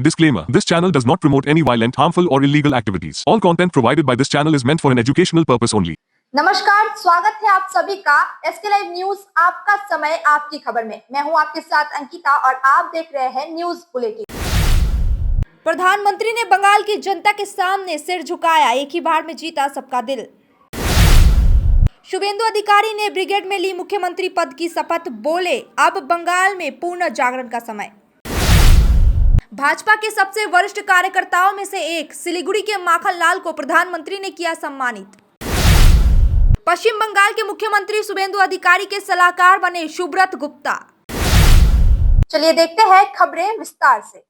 Disclaimer: This channel does not promote any violent, harmful, or illegal activities. All content provided by this channel is meant for an educational purpose only. नमस्कार, स्वागत है आप सभी का SK live news आपका समय आपकी खबर में। मैं हूं आपके साथ अंकिता और आप देख रहे हैं न्यूज बुलेटिन। प्रधानमंत्री ने बंगाल की जनता के सामने सिर झुकाया, एक ही बार में जीता सबका दिल। शुभेंदु अधिकारी ने ब्रिगेड में ली मुख्यमंत्री पद की शपथ, बोले अब बंगाल में पूर्ण जागरण का समय। भाजपा के सबसे वरिष्ठ कार्यकर्ताओं में से एक सिलीगुड़ी के माखनलाल को प्रधानमंत्री ने किया सम्मानित। पश्चिम बंगाल के मुख्यमंत्री शुभेंदु अधिकारी के सलाहकार बने सुब्रत गुप्ता। चलिए देखते हैं खबरें विस्तार से।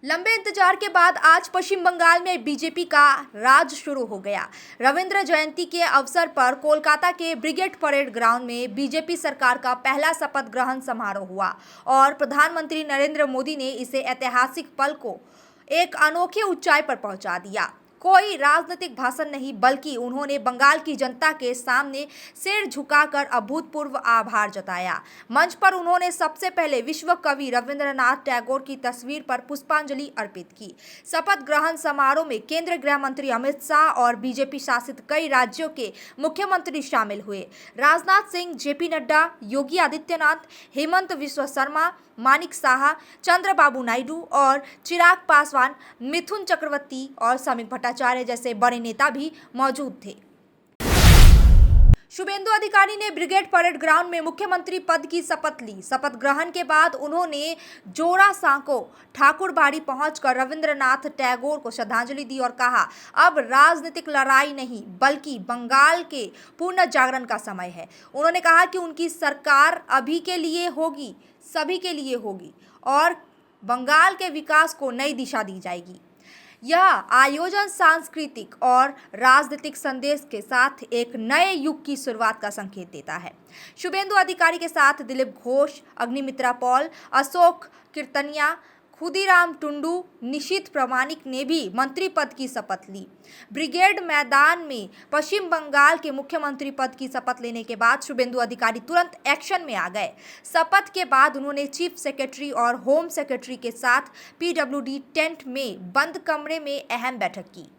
लंबे इंतजार के बाद आज पश्चिम बंगाल में बीजेपी का राज शुरू हो गया। रविंद्र जयंती के अवसर पर कोलकाता के ब्रिगेड परेड ग्राउंड में बीजेपी सरकार का पहला शपथ ग्रहण समारोह हुआ और प्रधानमंत्री नरेंद्र मोदी ने इसे ऐतिहासिक पल को एक अनोखी ऊंचाई पर पहुंचा दिया। कोई राजनीतिक भाषण नहीं, बल्कि उन्होंने बंगाल की जनता के सामने सिर झुकाकर अभूतपूर्व आभार जताया। मंच पर उन्होंने सबसे पहले विश्व कवि रविंद्रनाथ टैगोर की तस्वीर पर पुष्पांजलि अर्पित की। शपथ ग्रहण समारोह में केंद्रीय गृह मंत्री अमित शाह और बीजेपी शासित कई राज्यों के मुख्यमंत्री शामिल हुए। राजनाथ सिंह, जेपी नड्डा, योगी आदित्यनाथ, हेमंत बिस्वा शर्मा, मानिक साहा, चंद्रबाबू नायडू और चिराग पासवान, मिथुन चक्रवर्ती और समीक भट्टाचार्य जैसे बड़े नेता भी मौजूद थे। शुभेंदु अधिकारी ने ब्रिगेड परेड ग्राउंड में मुख्यमंत्री पद की शपथ ली। शपथ ग्रहण के बाद उन्होंने जोरा सांको ठाकुरबाड़ी पहुंचकर रविंद्रनाथ टैगोर को श्रद्धांजलि दी और कहा, अब राजनीतिक लड़ाई नहीं बल्कि बंगाल के पूर्ण जागरण का समय है। उन्होंने कहा कि उनकी सरकार अभी के लिए होगी, सभी के लिए होगी और बंगाल के विकास को नई दिशा दी जाएगी। यह आयोजन सांस्कृतिक और राजनीतिक संदेश के साथ एक नए युग की शुरुआत का संकेत देता है। शुभेंदु अधिकारी के साथ दिलीप घोष, अग्निमित्रा पॉल, अशोक कीर्तनिया, खुदीराम टुंडू, निशित प्रामाणिक ने भी मंत्री पद की शपथ ली। ब्रिगेड मैदान में पश्चिम बंगाल के मुख्यमंत्री पद की शपथ लेने के बाद शुभेंदु अधिकारी तुरंत एक्शन में आ गए। शपथ के बाद उन्होंने चीफ सेक्रेटरी और होम सेक्रेटरी के साथ पीडब्ल्यूडी टेंट में बंद कमरे में अहम बैठक की।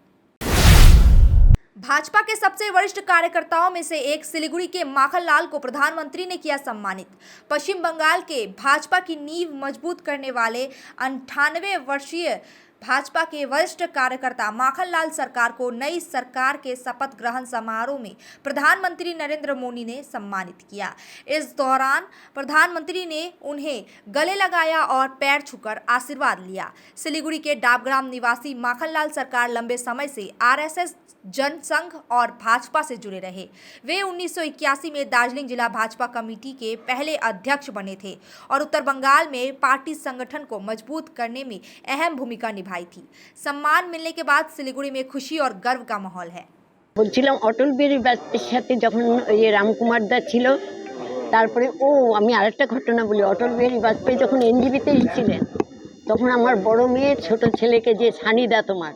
भाजपा के सबसे वरिष्ठ कार्यकर्ताओं में से एक सिलीगुड़ी के माखनलाल को प्रधानमंत्री ने किया सम्मानित। पश्चिम बंगाल के भाजपा की नींव मजबूत करने वाले 98 वर्षीय भाजपा के वरिष्ठ कार्यकर्ता माखनलाल सरकार को नई सरकार के शपथ ग्रहण समारोह में प्रधानमंत्री नरेंद्र मोदी ने सम्मानित किया। इस दौरान प्रधानमंत्री ने उन्हें गले लगाया और पैर छूकर आशीर्वाद लिया। सिलीगुड़ी के डाबग्राम निवासी माखनलाल सरकार लंबे समय से आरएसएस, जनसंघ और भाजपा से जुड़े रहे। वे 1981 में दार्जिलिंग जिला भाजपा कमेटी के पहले अध्यक्ष बने थे और उत्तर बंगाल में पार्टी संगठन को मजबूत करने में अहम भूमिका निभाई थी। सम्मान मिलने के बाद सिलीगुड़ी में खुशी और गर्व का माहौल है। বলছিলাম অটল বিহারী বাজপেয়ীর সাথে যখন রামকুমার দা ছিল, তারপরে আমি আরেকটা ঘটনা বলি। অটল বিহারী বাজপেয়ী যখন এনজিপিতে এসেছিলেন তখন আমার বড় মেয়ে ছোট ছেলেকে যে সানিদা তোমার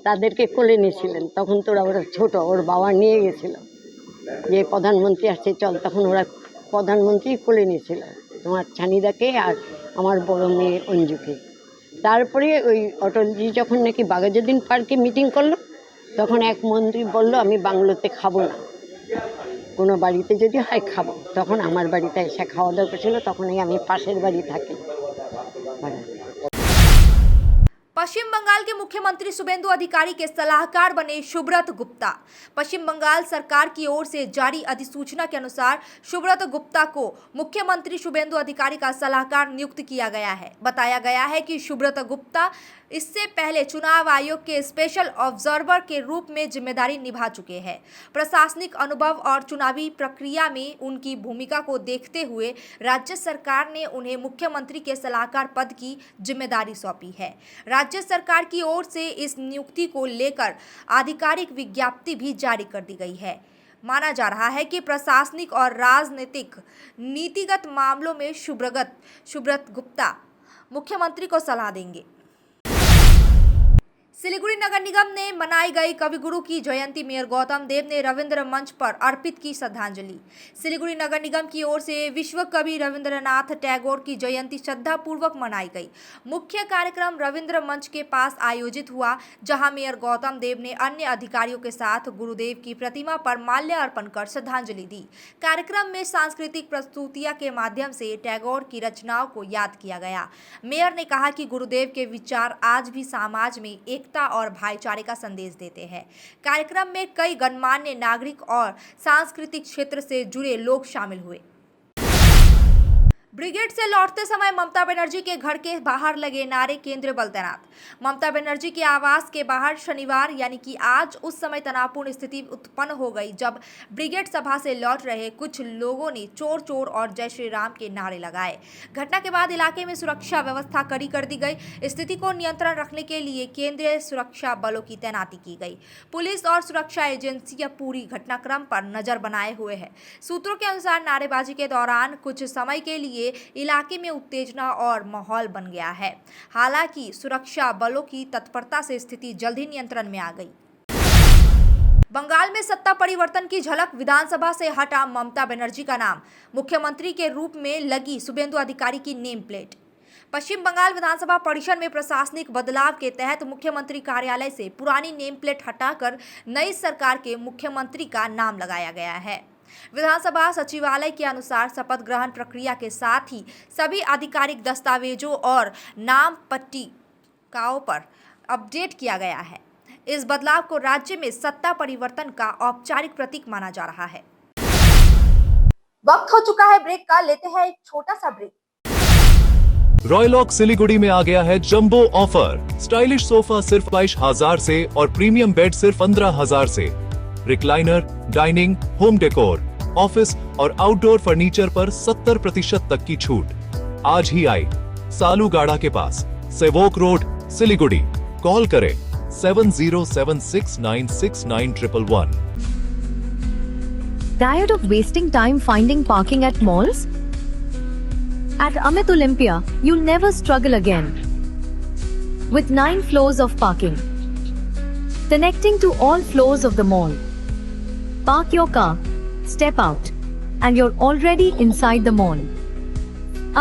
তাদেরকে কোলে নিয়েছিলেন। তখন তো ওরা ছোট, ওর বাবা নিয়ে গেছিল যে প্রধানমন্ত্রী আসছে চল, তখন ওরা প্রধানমন্ত্রী কোলে নিয়েছিল তোমার ছানিদাকে আর আমার বড় মেয়ে অঞ্জুকে। তারপরে ওই অটলজি যখন নাকি বাঘাযতীন পার্কে মিটিং করলো তখন এক মন্ত্রী বলল আমি বাংলোতে খাবো না, কোনো বাড়িতে যদি হয় খাবো। তখন আমার বাড়িতে এসে খাওয়া দাওয়া করেছিল, তখনই আমি পাশের বাড়ি থাকি। पश्चिम बंगाल के मुख्यमंत्री शुभेंदु अधिकारी के सलाहकार बने सुब्रत गुप्ता। पश्चिम बंगाल सरकार की ओर से जारी अधिसूचना के अनुसार सुब्रत गुप्ता को मुख्यमंत्री शुभेंदु अधिकारी का सलाहकार नियुक्त किया गया है। बताया गया है कि सुब्रत गुप्ता इससे पहले चुनाव आयोग के स्पेशल ऑब्जर्वर के रूप में जिम्मेदारी निभा चुके हैं। प्रशासनिक अनुभव और चुनावी प्रक्रिया में उनकी भूमिका को देखते हुए राज्य सरकार ने उन्हें मुख्यमंत्री के सलाहकार पद की जिम्मेदारी सौंपी है। राज्य सरकार की ओर से इस नियुक्ति को लेकर आधिकारिक विज्ञप्ति भी जारी कर दी गई है। माना जा रहा है कि प्रशासनिक और राजनीतिक नीतिगत मामलों में सुब्रत गुप्ता मुख्यमंत्री को सलाह देंगे। सिलीगुड़ी नगर निगम ने मनाई गई कविगुरु की जयंती मेयर गौतम देव ने रविंद्र मंच पर अर्पित की श्रद्धांजलि। सिलीगुड़ी नगर निगम की ओर से विश्व कवि रविंद्रनाथ टैगोर की जयंती श्रद्धापूर्वक मनाई गई। मुख्य कार्यक्रम रविंद्र मंच के पास आयोजित हुआ, जहां मेयर गौतम देव ने अन्य अधिकारियों के साथ गुरुदेव की प्रतिमा पर माल्य अर्पण कर श्रद्धांजलि दी। कार्यक्रम में सांस्कृतिक प्रस्तुतियां के माध्यम से टैगोर की रचनाओं को याद किया गया। मेयर ने कहा कि गुरुदेव के विचार आज भी समाज में एकता और भाईचारे का संदेश देते हैं। कार्यक्रम में कई गणमान्य नागरिक और सांस्कृतिक क्षेत्र से जुड़े लोग शामिल हुए। ब्रिगेड से लौटते समय ममता बनर्जी के घर के बाहर लगे नारे, केंद्रीय बल तैनात। ममता बनर्जी के आवास के बाहर शनिवार यानी कि आज उस समय तनावपूर्ण स्थिति उत्पन्न हो गई जब ब्रिगेड सभा से लौट रहे कुछ लोगों ने चोर चोर और जय श्री राम के नारे लगाए। घटना के बाद इलाके में सुरक्षा व्यवस्था कड़ी कर दी गई। स्थिति को नियंत्रण रखने के लिए केंद्रीय सुरक्षा बलों की तैनाती की गई। पुलिस और सुरक्षा एजेंसियां पूरी घटनाक्रम पर नजर बनाए हुए है। सूत्रों के अनुसार नारेबाजी के दौरान कुछ समय के लिए इलाके में उत्तेजना और माहौल बन गया है। हालांकि सुरक्षा बलों की तत्परता से स्थिति जल्द ही नियंत्रण में आ गई। बंगाल में सत्ता परिवर्तन की झलक, विधानसभा से हटा ममता बनर्जी का नाम, मुख्यमंत्री के रूप में लगी शुभेंदु अधिकारी की नेम प्लेट। पश्चिम बंगाल विधानसभा परिसर में प्रशासनिक बदलाव के तहत मुख्यमंत्री कार्यालय से पुरानी नेम प्लेट हटाकर नई सरकार के मुख्यमंत्री का नाम लगाया गया है। विधानसभा सचिवालय के अनुसार शपथ ग्रहण प्रक्रिया के साथ ही सभी आधिकारिक दस्तावेजों और नाम पट्टिकाओं पर अपडेट किया गया है। इस बदलाव को राज्य में सत्ता परिवर्तन का औपचारिक प्रतीक माना जा रहा है। वक्त हो चुका है ब्रेक का, लेते हैं एक छोटा सा ब्रेक। रॉयलॉक सिलीगुड़ी में आ गया है जंबो ऑफर। स्टाइलिश सोफा सिर्फ 22,000 से और प्रीमियम बेड सिर्फ 15,000 से। Recliner, dining, home decor, office और आउटडोर फर्नीचर पर 70% तक की छूट। आज ही आए सालूगाड़ा के पास, सेवोक रोड, सिलीगुड़ी। कॉल करें 7076969111। Tired of wasting time finding parking at malls? At Amit Olympia, you'll never struggle again. With 9 floors of parking, connecting to all floors of the mall. Park your car, step out, and you're already inside the mall.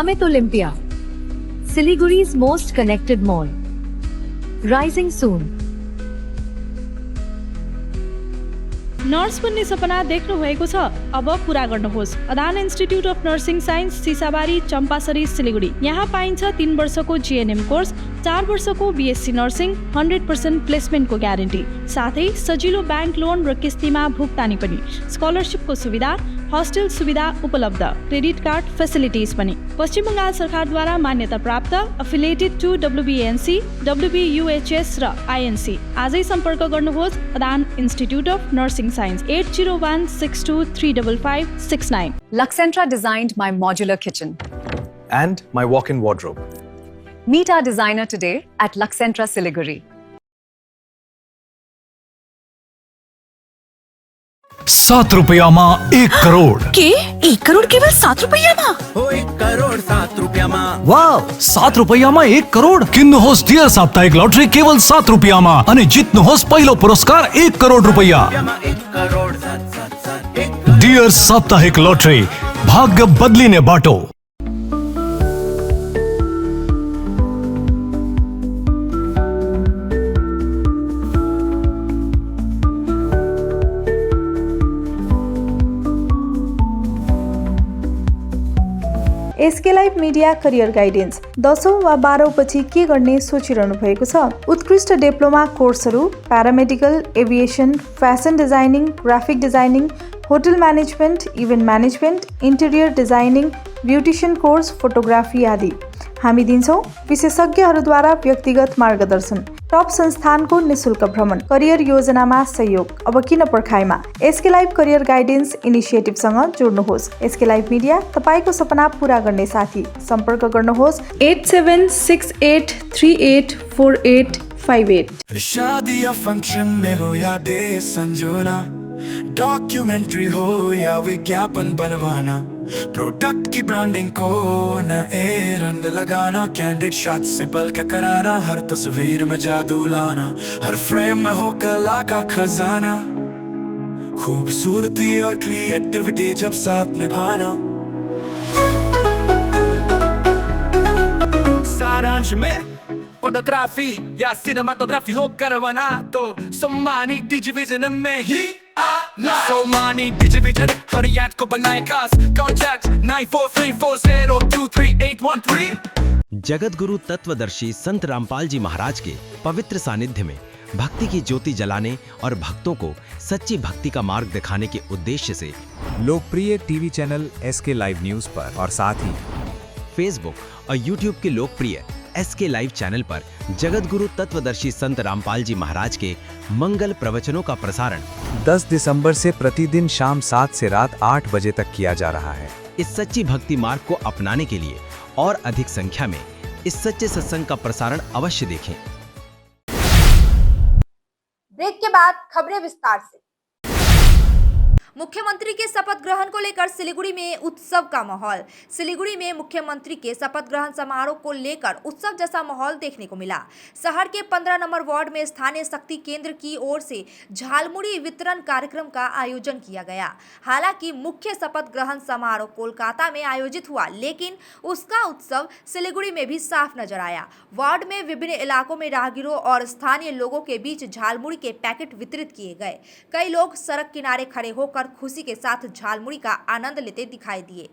Amit Olympia, Siliguri's most connected mall. Rising soon. Nurse बन्ने सपना देख्नु भएको छ? अब पूरा गर्नुहोस्। Adan institute of nursing science, Sisabari, Champasari, Siliguri. यहाँ पाइन्छ 3 वर्षको जीएनएम कोर्स, 4 वर्षको बीएससी नर्सिङ, 100% प्लेसमेन्टको ग्यारेन्टी, साथै सजिलो ब्याङ्क लोन र किस्तीमा भुक्तानी पनि। स्कलरसिपको सुविधा, हस्टेल सुविधा उपलब्ध, क्रेडिट कार्ड फेसिलिटिज पनि। पश्चिम बङ्गाल सरकारद्वारा मान्यता प्राप्त, एफिलिएटेड टु डब्ल्युबिएनसी, डब्ल्युबियुएचएस र आइएनसी। आजै सम्पर्क गर्नुहोस् Adan institute of nursing science, 8016235569। Luxentra designed my modular kitchen. And my walk-in wardrobe. Meet our designer today at Luxentra Siliguri. 7 रुपयामा 1 crore के 1 करोड केवल 7 रुपैयाँमा? हो 1 करोड 7 रुपैयाँमा। वाव, 7 रुपयामा 1 करोड। किन्नुहोस् डियर साप्ताहिक लटरी केवल 7 रुपयामा अनि जित्नुहोस् पहिलो पुरस्कार 1 करोड रुपैयाँ। डियर साप्ताहिक लटरी, भाग्य बदलिने बाटो। SK live media career guidance. 10औं वा 12औं पछि के गर्ने सोचिरहनु भएको छ? उत्कृष्ट डिप्लोमा कोर्सहरू, paramedical, aviation, fashion designing, graphic designing, hotel management, event management, interior designing, beautician course, photography आदि। हामी दिन्छौँ विशेषज्ञहरूद्वारा व्यक्तिगत मार्गदर्शन, टप संस्थानको निशुल्क भ्रमण, करियर योजनामा सहयोग। अब किन पर्खाइमा? एसके लाइभ करियर गाइडेन्स इनिसिएटिभसँग जोड्नुहोस्। एसके लाइभ मिडिया, तपाईको सपना पूरा गर्ने साथी। सम्पर्क गर्नुहोस् 8768384858। शादी या फंक्शन में हो या डे संजोना, डॉक्यूमेंट्री हो या विज्ञापन बनवाना, प्रोडक्ट की ब्रांडिंग को नए रंग लगाना, कैंडिड शॉट से बल्कि कराना, हर तस्वीर में जादू लाना, हर फ्रेम में हो कला का खजाना, खूबसूरती और क्रिएटिविटी जब साथ निभाना। सारांश में फोटोग्राफी या सिनेमाटोग्राफी हो करवाना तो सम्मानित डिजिविजन में ही आना। सम्मानित डिजिविजन हर याद को बनाए खास। कॉन्टैक्ट 9434023813। जगत गुरु तत्वदर्शी संत रामपाल जी महाराज के पवित्र सानिध्य में भक्ति की ज्योति जलाने और भक्तों को सच्ची भक्ति का मार्ग दिखाने के उद्देश्य से लोकप्रिय TV channel SK live news पर और साथ ही फेसबुक और यूट्यूब के लोकप्रिय SK लाइव चैनल पर जगत गुरु तत्वदर्शी संत रामपाल जी महाराज के मंगल प्रवचनों का प्रसारण 10 दिसंबर से प्रतिदिन शाम 7 से रात 8 बजे तक किया जा रहा है। इस सच्ची भक्ति मार्ग को अपनाने के लिए और अधिक संख्या में इस सच्चे सत्संग का प्रसारण अवश्य देखें। ब्रेक के बाद खबरें विस्तार से। मुख्यमंत्री के शपथ ग्रहण को लेकर सिलीगुड़ी में उत्सव का माहौल। सिलीगुड़ी में मुख्यमंत्री के शपथ ग्रहण समारोह को लेकर उत्सव जैसा माहौल देखने को मिला। शहर के 15 नंबर वार्ड में स्थानीय शक्ति केंद्र की ओर से झालमुड़ी वितरण कार्यक्रम का आयोजन किया गया। हालांकि मुख्य शपथ ग्रहण समारोह कोलकाता में आयोजित हुआ, लेकिन उसका उत्सव सिलीगुड़ी में भी साफ नजर आया। वार्ड में विभिन्न इलाकों में राहगीरों और स्थानीय लोगों के बीच झालमुड़ी के पैकेट वितरित किए गए। कई लोग सड़क किनारे खड़े होकर खुशी के साथ झालमुड़ी का आनंद लेते दिखाई दिए।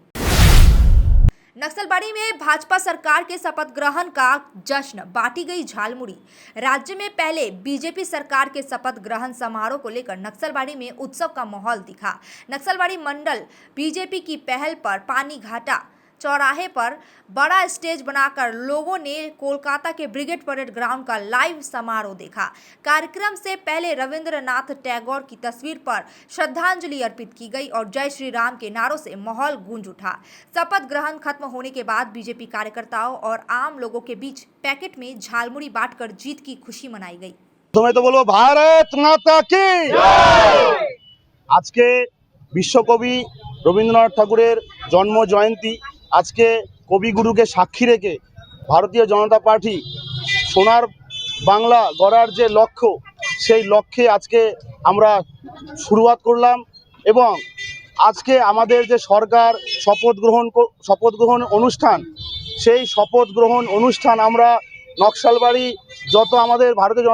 नक्सलबाड़ी में भाजपा सरकार के शपथ ग्रहण का जश्न, बांटी गई झालमुड़ी। राज्य में पहले बीजेपी सरकार के शपथ ग्रहण समारोह को लेकर नक्सलबाड़ी में उत्सव का माहौल दिखा। नक्सलबाड़ी मंडल बीजेपी की पहल पर पानी घाटा चौराहे पर बड़ा स्टेज बनाकर लोगों ने कोलकाता के ब्रिगेड परेड ग्राउंड का लाइव समारोह देखा। कार्यक्रम से पहले रविंद्रनाथ टैगोर की तस्वीर पर श्रद्धांजलि अर्पित की गई और जय श्री राम के नारों से माहौल गूंज उठा। शपथ ग्रहण खत्म होने के बाद बीजेपी कार्यकर्ताओं और आम लोगों के बीच पैकेट में झालमुड़ी बांटकर जीत की खुशी मनाई गई। तुम्हें तो बोलो भारत माता की आज के विश्वकवि रविंद्रनाथ ठाकुरेर जन्म जयंती। आज के कविगुरुके साक्षी रेखे भारतीय जनता पार्टी सोनार बांगला गড়ার যে লক্ষ্য সেই লক্ষ্যে আজকে আমরা শুরুয়াত করলাম এবং আজকে আমাদের যে সরকার শপথ গ্রহণ অনুষ্ঠান সেই শপথ গ্রহণ অনুষ্ঠান আমরা নকশালবাড়ি যত আমাদের ভারতীয়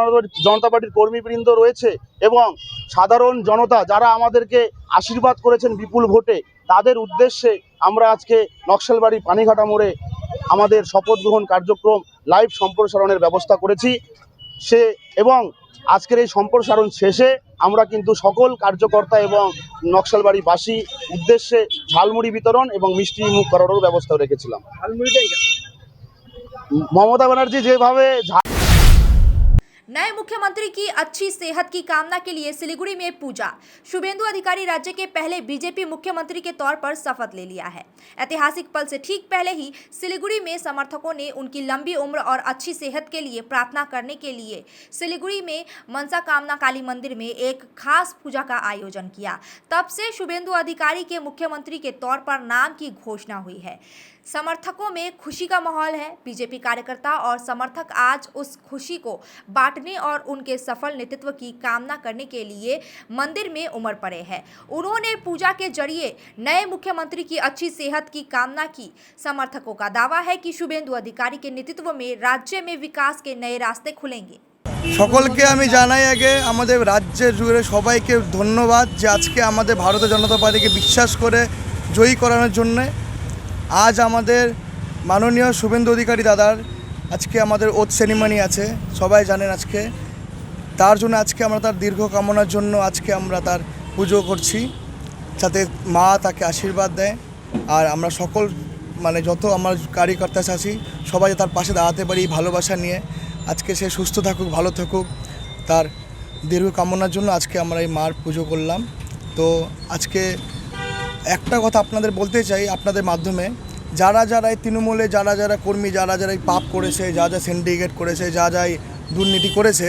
জনতা পার্টির কর্মীবৃন্দ রয়েছে এবং সাধারণ জনতা যারা আমাদেরকে আশীর্বাদ করেছেন বিপুল ভোটে তাদের উদ্দেশ্যে আমরা আজকে নকশালবাড়ি পানিঘাটা মোড়ে আমাদের শপথ গ্রহণ কার্যক্রম লাইভ সম্প্রসারণের ব্যবস্থা করেছি এবং আজকের এই সম্প্রসারণ শেষে আমরা কিন্তু সকল কার্যকর্তা এবং নকশালবাড়িবাসী উদ্দেশ্যে ঝালমুড়ি বিতরণ এবং মিষ্টি মুখ করানোর ব্যবস্থা রেখেছিলাম। মমতা ব্যানার্জি যেভাবে नए मुख्यमंत्री की अच्छी सेहत की कामना के लिए सिलीगुड़ी में पूजा। शुभेंदु अधिकारी राज्य के पहले बीजेपी मुख्यमंत्री के तौर पर शपथ ले लिया है। ऐतिहासिक पल से ठीक पहले ही सिलीगुड़ी में समर्थकों ने उनकी लंबी उम्र और अच्छी सेहत के लिए प्रार्थना करने के लिए सिलीगुड़ी में मनसा कामना काली मंदिर में एक खास पूजा का आयोजन किया। तब से शुभेंदु अधिकारी के मुख्यमंत्री के तौर पर नाम की घोषणा हुई है। समर्थकों में खुशी का माहौल है। बीजेपी कार्यकर्ता और समर्थक आज उस खुशी को बांटने और उनके सफल नेतृत्व की कामना करने के लिए मंदिर में उमड़ पड़े हैं। उन्होंने पूजा के जरिए नए मुख्यमंत्री की अच्छी सेहत की कामना की। समर्थकों का दावा है कि शुभेंदु अधिकारी के नेतृत्व में राज्य में विकास के नए रास्ते खुलेंगे। সকলকে আমি জানাই আগে আমাদের রাজ্যের জুড়ে সবাইকে ধন্যবাদ যে আজকে আমাদের ভারতীয় জনতা পার্টিকে বিশ্বাস করে জয়ী করানোর জন্য আজ আমাদের মাননীয় শুভেন্দু অধিকারী দাদার আজকে আমাদের ওথ সেরিমনি আছে, সবাই জানেন আজকে। তার জন্য আজকে আমরা তার দীর্ঘ কামনার জন্য আজকে আমরা তার পুজো করছি, যাতে মা তাকে আশীর্বাদ দেয়। আর আমরা সকল যত আমার কার্যকর্তা আছি সবাই তার পাশে দাঁড়াতে পারি ভালোবাসা নিয়ে। আজকে সে সুস্থ থাকুক, ভালো থাকুক, তার দীর্ঘ কামনার জন্য আজকে আমরা এই মার পুজো করলাম। তো আজকে একটা কথা আপনাদের বলতে চাই আপনাদের মাধ্যমে, যারা যারা এই তৃণমূলে যারা যারা কর্মী যারা যারা এই পাপ করেছে, যা যা সিন্ডিকেট করেছে, যা যা দুর্নীতি করেছে,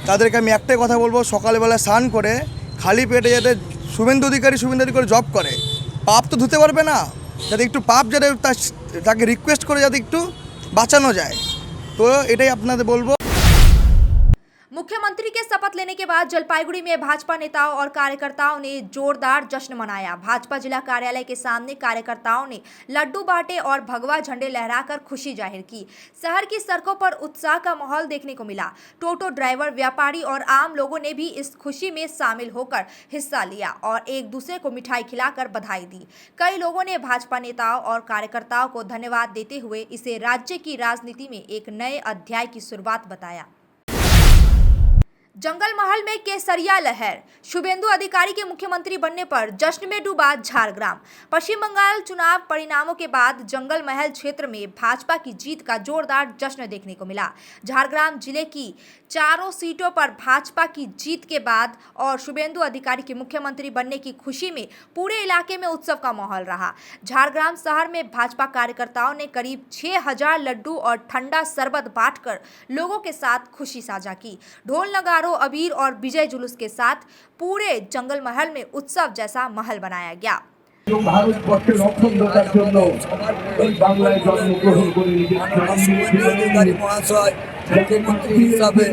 তাদেরকে আমি একটাই কথা বলবো, সকালবেলা স্নান করে খালি পেটে যাতে শুভেন্দু অধিকারী জব করে, পাপ তো ধুতে পারবে না, যাতে একটু পাপ যাতে তাকে রিকোয়েস্ট করে যাতে একটু বাঁচানো যায়। তো এটাই আপনাদের বলবো। मुख्यमंत्री के शपथ लेने के बाद जलपाईगुड़ी में भाजपा नेताओं और कार्यकर्ताओं ने जोरदार जश्न मनाया। भाजपा जिला कार्यालय के सामने कार्यकर्ताओं ने लड्डू बांटे और भगवा झंडे लहराकर खुशी जाहिर की। शहर की सड़कों पर उत्साह का माहौल देखने को मिला। टोटो ड्राइवर, व्यापारी और आम लोगों ने भी इस खुशी में शामिल होकर हिस्सा लिया और एक दूसरे को मिठाई खिलाकर बधाई दी। कई लोगों ने भाजपा नेताओं और कार्यकर्ताओं को धन्यवाद देते हुए इसे राज्य की राजनीति में एक नए अध्याय की शुरुआत बताया। जंगल महल में केसरिया लहर, शुभेंदु अधिकारी के मुख्यमंत्री बनने पर जश्न में डूबा झारग्राम। पश्चिम बंगाल चुनाव परिणामों के बाद जंगल महल क्षेत्र में भाजपा की जीत का जोरदार जश्न देखने को मिला। झारग्राम जिले की चारों सीटों पर भाजपा की जीत के बाद और शुभेंदु अधिकारी के मुख्यमंत्री बनने की खुशी में पूरे इलाके में उत्सव का माहौल रहा। झारग्राम शहर में भाजपा कार्यकर्ताओं ने करीब 6000 लड्डू और ठंडा शरबत बांटकर लोगों के साथ खुशी साझा की। ढोल नगारों, अबीर और विजय जुलूस के साथ पूरे जंगल महल में उत्सव जैसा माहौल बनाया गया। ভারতবর্ষের অখণ্ডতার জন্য এই বাংলায় জন্মগ্রহণ করে মহাশয় মুখ্যমন্ত্রী হিসাবে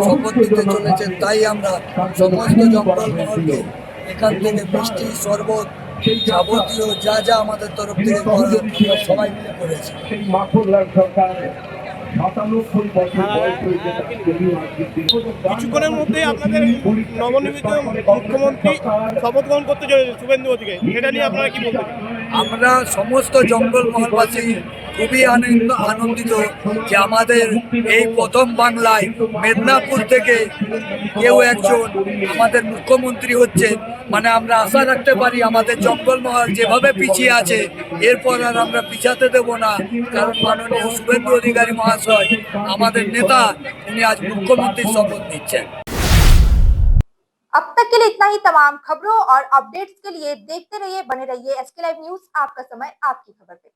শপথ নিতে চলেছেন, তাই আমরা সমস্ত জঙ্গল মহলকে এখান থেকে মিষ্টি, শরবত, যাবতীয় যা যা আমাদের তরফ থেকে করার সবাই মিলে করেছি। সেই মাখনলাল সরকার 97 বছর বয়স হয়েছে। কিছুক্ষণের মধ্যে আপনাদের নবনির্বাচিত মুখ্যমন্ত্রী শপথ গ্রহণ করতে চলেছে শুভেন্দু অধিকারী, এটা নিয়ে আপনারা কি বলবেন? আমরা সমস্ত জঙ্গল মহলবাসী খুবই আনন্দিত যে আমাদের এই প্রথম বাংলায় মেদিনীপুর থেকে কেউ একজন আমাদের মুখ্যমন্ত্রী হচ্ছে। মানে আমরা আশা রাখতে পারি আমাদের জঙ্গল মহল যেভাবে পিছিয়ে আছে এরপর আর আমরা পিছাতে দেব না, কারণ মাননীয় শুভেন্দু অধিকারী মহাশয় আমাদের নেতা, উনি আজ মুখ্যমন্ত্রীর শপথ নিচ্ছেন। अब तक के लिए इतना ही। तमाम खबरों और अपडेट्स के लिए देखते रहिए, बने रहिए एसके लाइव न्यूज। आपका समय, आपकी खबर पे।